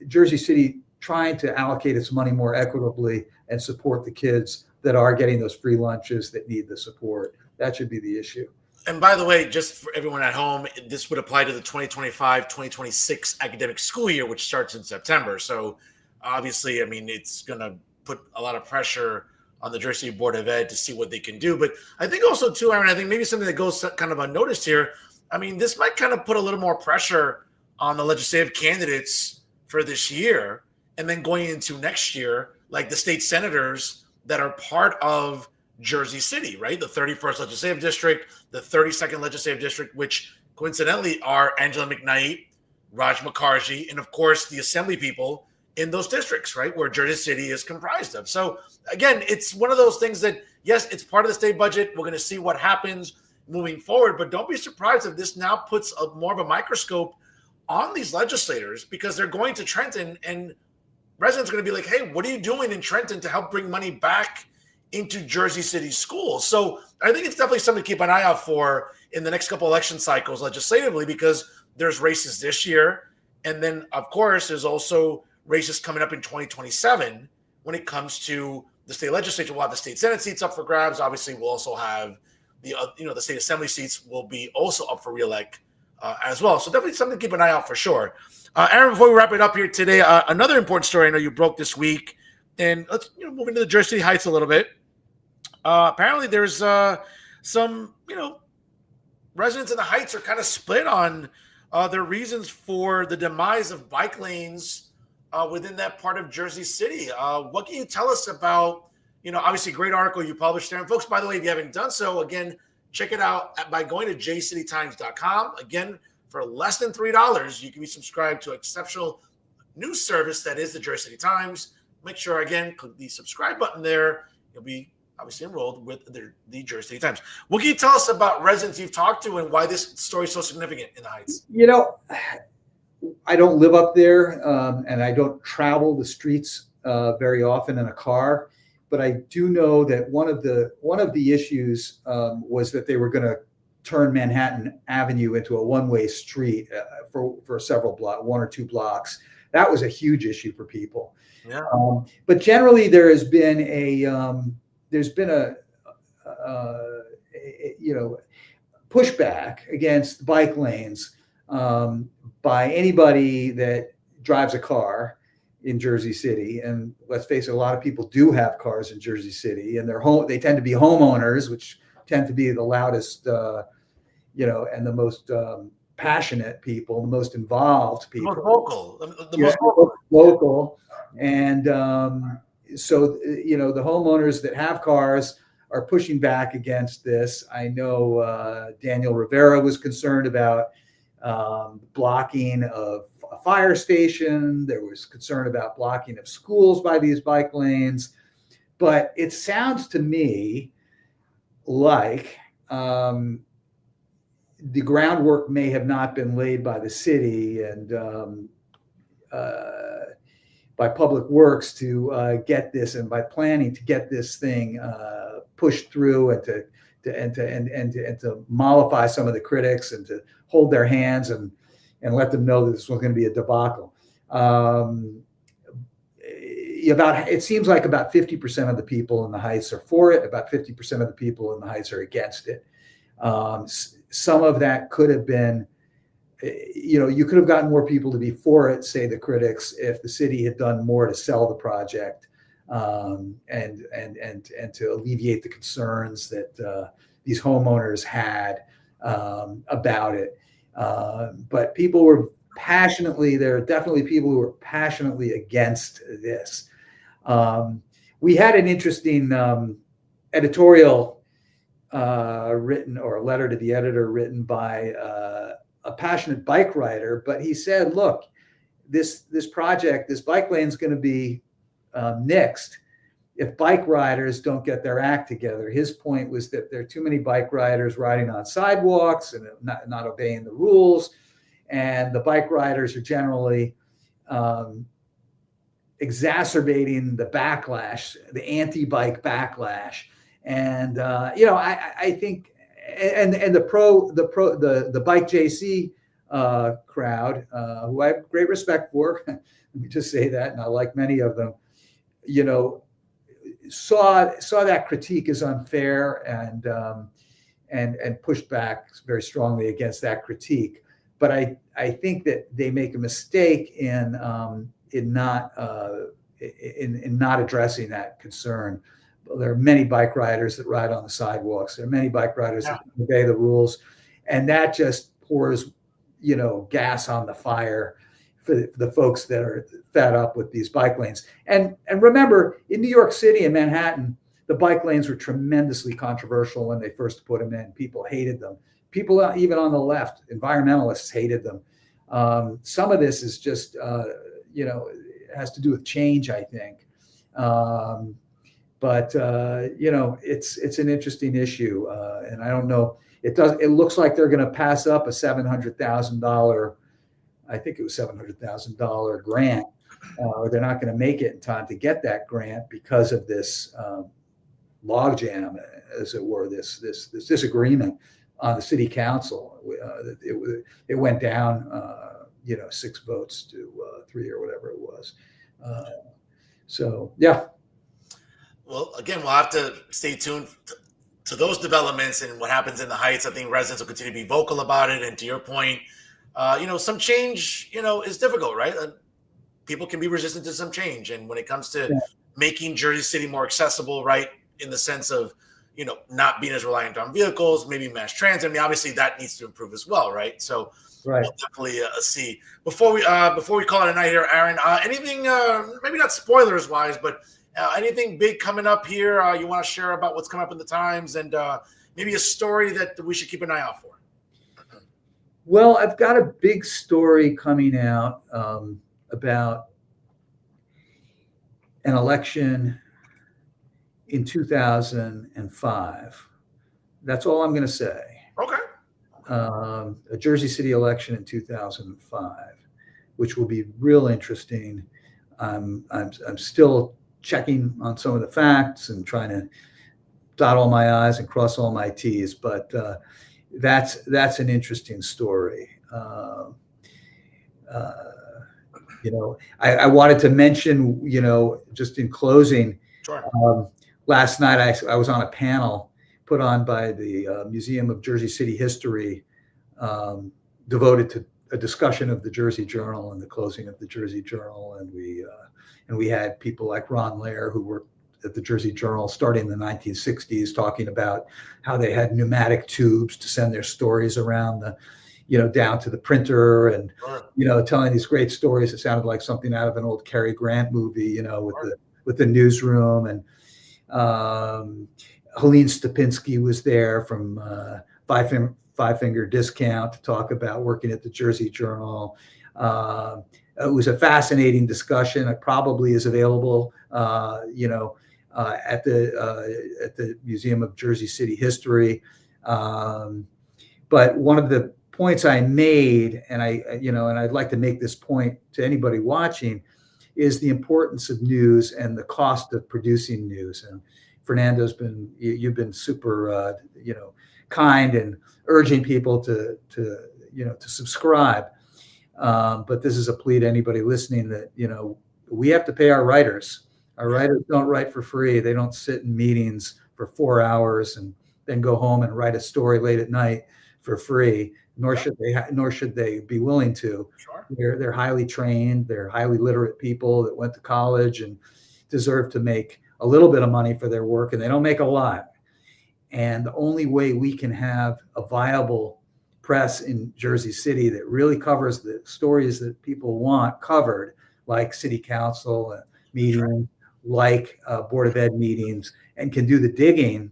Jersey City trying to allocate its money more equitably and support the kids that are getting those free lunches that need the support. That should be the issue.
And by the way, just for everyone at home, this would apply to the 2025-2026 academic school year, which starts in September. So obviously, I mean, it's going to put a lot of pressure on the Jersey Board of Ed to see what they can do. But I think also, too, Aaron, I think maybe something that goes kind of unnoticed here. I mean, this might kind of put a little more pressure on the legislative candidates for this year. And then going into next year, like the state senators that are part of Jersey City, right? The 31st legislative district, the 32nd legislative district, which coincidentally are Angela McKnight, Raj Mukherjee, and of course the assembly people in those districts, right? Where Jersey City is comprised of. So again, it's one of those things that, yes, it's part of the state budget. We're going to see what happens moving forward, but don't be surprised if this now puts more of a microscope on these legislators, because they're going to Trenton and residents are going to be like, hey, what are you doing in Trenton to help bring money back into Jersey City schools? So I think it's definitely something to keep an eye out for in the next couple election cycles legislatively, because there's races this year. And then, of course, there's also races coming up in 2027 when it comes to the state legislature. We'll have the state Senate seats up for grabs. Obviously, we'll also have the state assembly seats will be also up for reelect as well. So definitely something to keep an eye out for sure. Aaron, before we wrap it up here today, another important story I know you broke this week, and let's move into the Jersey City Heights a little bit. Apparently, there's some residents in the Heights are kind of split on their reasons for the demise of bike lanes within that part of Jersey City. What can you tell us about? Obviously, great article you published there. And folks, by the way, if you haven't done so, again, check it out by going to jcitytimes.com. Again, for less than $3, you can be subscribed to an exceptional news service that is the Jersey City Times. Make sure, again, click the subscribe button there. You'll be obviously enrolled with the Jersey City Times. What can you tell us about residents you've talked to and why this story is so significant in the Heights?
I don't live up there, and I don't travel the streets very often in a car. But I do know that one of the issues was that they were going to turn Manhattan Avenue into a one-way street for several blocks, 1 or 2 blocks. That was a huge issue for people.
Yeah.
But generally, there's been a pushback against bike lanes by anybody that drives a car in Jersey City. And let's face it, a lot of people do have cars in Jersey City, and they tend to be homeowners, which tend to be the loudest, and the most passionate people, the most involved people.
The most
vocal. And so, the homeowners that have cars are pushing back against this. I know Daniel Rivera was concerned about blocking of a fire station. There was concern about blocking of schools by these bike lanes. But it sounds to me like the groundwork may have not been laid by the city and by Public Works to get this, and by planning to get this thing pushed through and to mollify some of the critics and to hold their hands and let them know that this was going to be a debacle. it seems like about 50% of the people in the Heights are for it. About 50% of the people in the Heights are against it. Some of that could have been, you could have gotten more people to be for it, say the critics, if the city had done more to sell the project, and to alleviate the concerns that these homeowners had about it. But people were there are definitely people who were passionately against this. We had an interesting editorial written, or a letter to the editor written by a passionate bike rider, but he said, look, this project, this bike lane is going to be nixed if bike riders don't get their act together. His point was that there are too many bike riders riding on sidewalks and not obeying the rules, and the bike riders are generally exacerbating the backlash, the anti-bike backlash. And I think, and the Bike JC crowd, who I have great respect for, let me just say that, and I like many of them, saw that critique as unfair and pushed back very strongly against that critique. But I think that they make a mistake in not addressing that concern. There are many bike riders that ride on the sidewalks. There are many bike riders that obey the rules, and that just pours, gas on the fire for the folks that are fed up with these bike lanes. And remember, in New York City and Manhattan, the bike lanes were tremendously controversial when they first put them in. People hated them. People, even on the left, environmentalists hated them. Some of this is just, it has to do with change, I think. But it's an interesting issue, and I don't know. It looks like they're going to pass up a $700,000. I think it was $700,000 grant. They're not going to make it in time to get that grant because of this logjam, as it were. This disagreement on the city council. It went down, 6 votes to 3 or whatever it was. So yeah.
Well, again, we'll have to stay tuned to those developments and what happens in the Heights. I think residents will continue to be vocal about it. And to your point, some change, is difficult, right? People can be resistant to some change. And when it comes to making Jersey City more accessible, right, in the sense of, not being as reliant on vehicles, maybe mass transit. I mean, obviously that needs to improve as well, right? So we'll definitely see. Before we call it a night here, Aaron, anything, maybe not spoilers wise, but anything big coming up here you want to share about what's coming up in the Times, and maybe a story that we should keep an eye out for?
Well, I've got a big story coming out about an election in 2005. That's all I'm going to say.
Okay.
A Jersey City election in 2005, which will be real interesting. I'm still checking on some of the facts and trying to dot all my I's and cross all my T's, but that's an interesting story. I wanted to mention, just in closing,
sure.
Last night I was on a panel put on by the Museum of Jersey City History, devoted to a discussion of the Jersey Journal and the closing of the Jersey Journal, and we had people like Ron Lair, who worked at the Jersey Journal starting in the 1960s, talking about how they had pneumatic tubes to send their stories around down to the printer, and telling these great stories that sounded like something out of an old Cary Grant movie, with the newsroom. And Helene Stupinski was there from Five Finger Discount to talk about working at the Jersey Journal. It was a fascinating discussion. It probably is available, at the Museum of Jersey City History. But one of the points I made, and I'd like to make this point to anybody watching, is the importance of news and the cost of producing news. And Fernando's you've been super, kind and urging people to subscribe. But this is a plea to anybody listening that, we have to pay our writers. Writers don't write for free. They don't sit in meetings for 4 hours and then go home and write a story late at night for free. Nor should they. Nor should they be willing to.
Sure.
They're highly trained. They're highly literate people that went to college and deserve to make a little bit of money for their work, and they don't make a lot. And the only way we can have a viable press in Jersey City that really covers the stories that people want covered, like city council meetings, like Board of Ed meetings, and can do the digging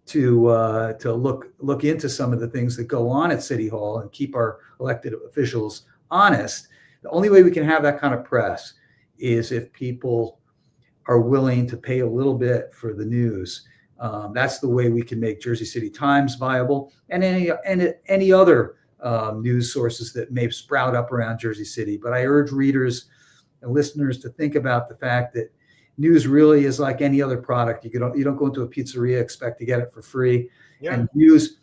to look into some of the things that go on at City Hall and keep our elected officials honest. The only way we can have that kind of press is if people are willing to pay a little bit for the news. That's the way we can make Jersey City Times viable, and any other news sources that may sprout up around Jersey City. But I urge readers and listeners to think about the fact that news really is like any other product. You don't go into a pizzeria expect to get it for free.
Yeah.
And news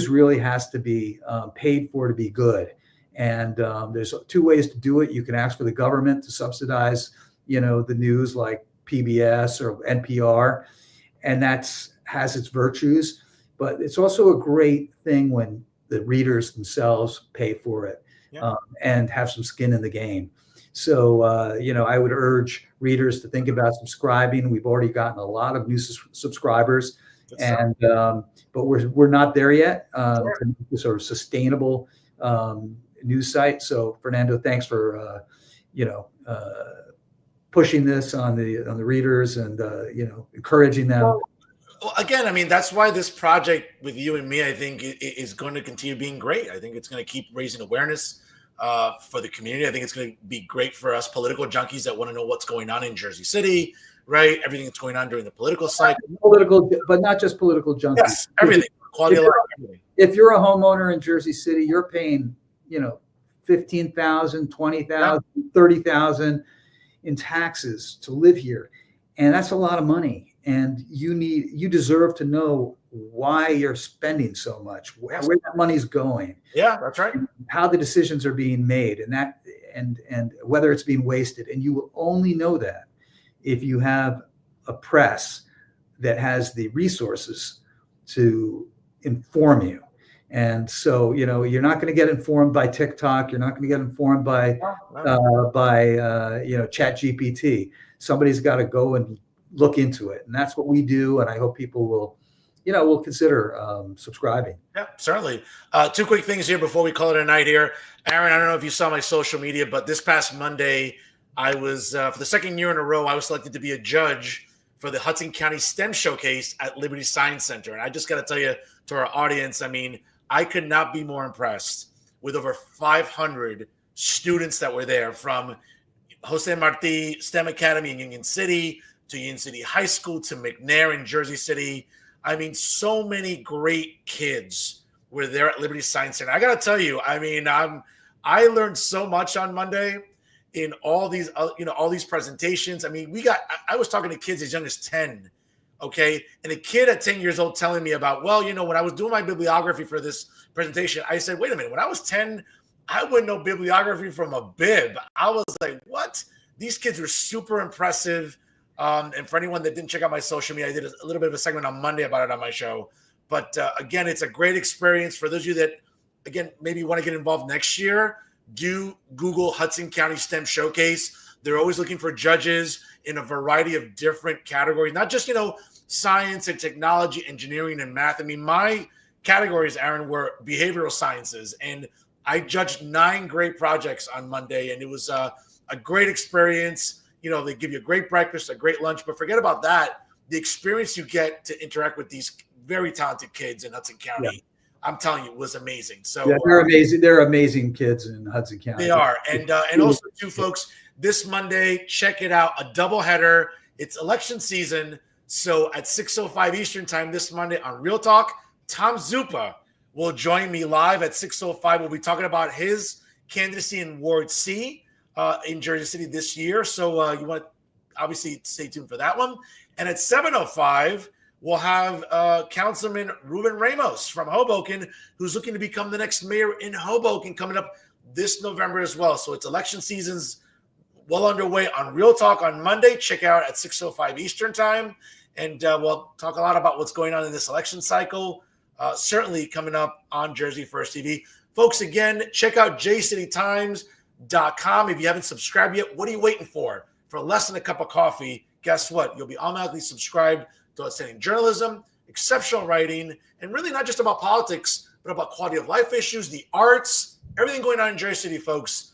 really has to be paid for to be good. And there's two ways to do it. You can ask for the government to subsidize, the news like PBS or NPR, and has its virtues. But it's also a great thing when the readers themselves pay for it, and have some skin in the game. So, I would urge readers to think about subscribing. We've already gotten a lot of new subscribers, but we're not there yet to make this sort of sustainable news site. So, Fernando, thanks for pushing this on the readers and encouraging them.
Well, again, I mean, that's why this project with you and me, I think, is going to continue being great. I think it's going to keep raising awareness for the community. I think it's going to be great for us political junkies that want to know what's going on in Jersey City, right? Everything that's going on during the political cycle.
But not just political junkies.
Yes, everything. Quality of life, everything.
If you're a homeowner in Jersey City, you're paying, $15,000, $20,000, $30,000 in taxes to live here. And that's a lot of money. And you deserve to know why you're spending so much, where that money's going.
Yeah, that's right.
How the decisions are being made, and whether it's being wasted. And you will only know that if you have a press that has the resources to inform you. And so, you're not going to get informed by TikTok. You're not going to get informed by ChatGPT. Somebody's got to go and look into it, and that's what we do. And I hope people will consider subscribing.
Yeah, certainly. Two quick things here before we call it a night here. Aaron, I don't know if you saw my social media, but this past Monday, I was, for the second year in a row, I was selected to be a judge for the Hudson County STEM Showcase at Liberty Science Center. And I just got to tell you, to our audience, I mean, I could not be more impressed with over 500 students that were there, from Jose Marti STEM Academy in Union City to Union City High School to McNair in Jersey City. I mean, so many great kids were there at Liberty Science Center. I got to tell you, I mean, I learned so much on Monday in all these, all these presentations. I mean, I was talking to kids as young as 10, okay? And a kid at 10 years old telling me about, when I was doing my bibliography for this presentation, I said, wait a minute, when I was 10, I wouldn't know bibliography from a bib. I was like, what? These kids were super impressive. And for anyone that didn't check out my social media, I did a little bit of a segment on Monday about it on my show. But again, it's a great experience. For those of you that, again, maybe want to get involved next year, do Google Hudson County STEM Showcase. They're always looking for judges in a variety of different categories, not just, science and technology, engineering and math. I mean, my categories, Aaron, were behavioral sciences. And I judged 9 great projects on Monday. And it was a great experience. They give you a great breakfast, a great lunch, but forget about that. The experience you get to interact with these very talented kids in Hudson County, I'm telling you, was amazing. So
they're amazing. They're amazing kids in Hudson County.
They are. And also, too, folks, this Monday, check it out, a doubleheader. It's election season. So at 6:05 Eastern time this Monday on Real Talk, Tom Zupa will join me live at 6:05. We'll be talking about his candidacy in Ward C in Jersey City this year. So you want to obviously stay tuned for that one. And at 7:05, we'll have Councilman Ruben Ramos from Hoboken, who's looking to become the next mayor in Hoboken, coming up this November as well. So it's election season's well underway on Real Talk on Monday. Check out at 6:05 Eastern time. And we'll talk a lot about what's going on in this election cycle, certainly coming up on Jersey First TV. Folks, again, check out jcitytimes.com. If you haven't subscribed yet, what are you waiting for? For less than a cup of coffee, guess what? You'll be automatically subscribed to outstanding journalism, exceptional writing, and really not just about politics, but about quality of life issues, the arts, everything going on in Jersey City, folks.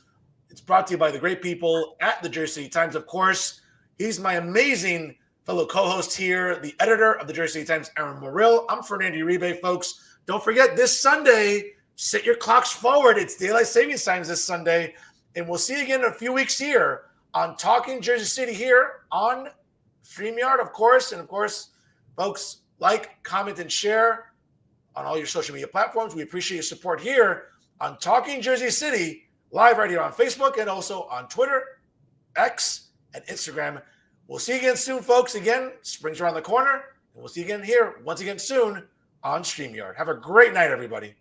It's brought to you by the great people at the Jersey City Times. Of course, he's my amazing fellow co-host here, the editor of the Jersey City Times, Aaron Morrill. I'm Fernando Uribe, folks. Don't forget, this Sunday, set your clocks forward. It's Daylight Savings Times this Sunday. And we'll see you again in a few weeks here on Talking Jersey City here on StreamYard, of course. And, of course, folks, like, comment, and share on all your social media platforms. We appreciate your support here on Talking Jersey City, live right here on Facebook and also on Twitter, X, and Instagram. We'll see you again soon, folks. Again, spring's around the corner, and we'll see you again here once again soon on StreamYard. Have a great night, everybody.